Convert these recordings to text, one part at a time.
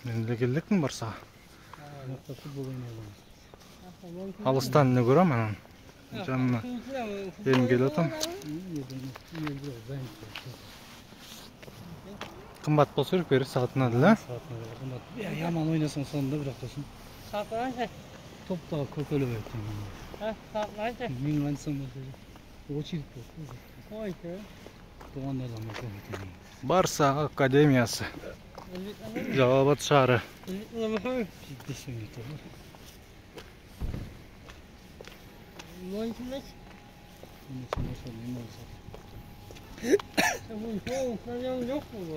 Мен де келдікпін Барсаға. Алыстан не көрем анан. Жанына елім келіп отам. Қымбат болса керек бері сағатына да? Яман ойнасаң сонда бірақ тосын. Сатыланша. Топтағы көкөлі бәйттен. Сатыланша. Мен ойнасам болса. Очередь болды. Қойшы. Туғандардан мақал. Барса академиясы. Жалабат шары. Жетпесең етті. Ойыншымыз? Мен болса. Бұл соң санаң жоқ бұл.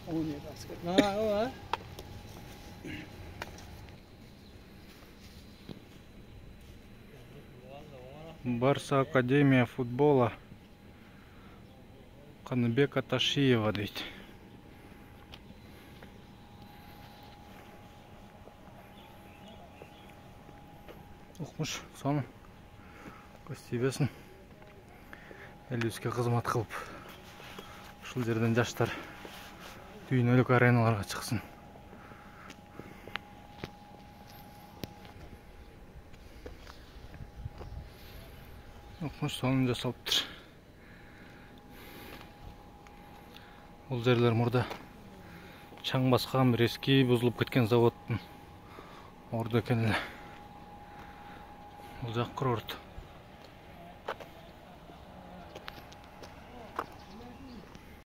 Он еді аскер. О. Барса академия футбола. Қаныбек Аташиева дейді. Оқмыш, соны көстейбесін. Әлеуске қызмат қылып. Шыл жерден жаштар түйінөлік ареналарға шықсын. Оқмыш, соны жасалыптыр. Бұл жерлер мұрда шаң басқан бір ескі бұзылып кеткен заводтың орды екенлі. Бұл жақ курорт.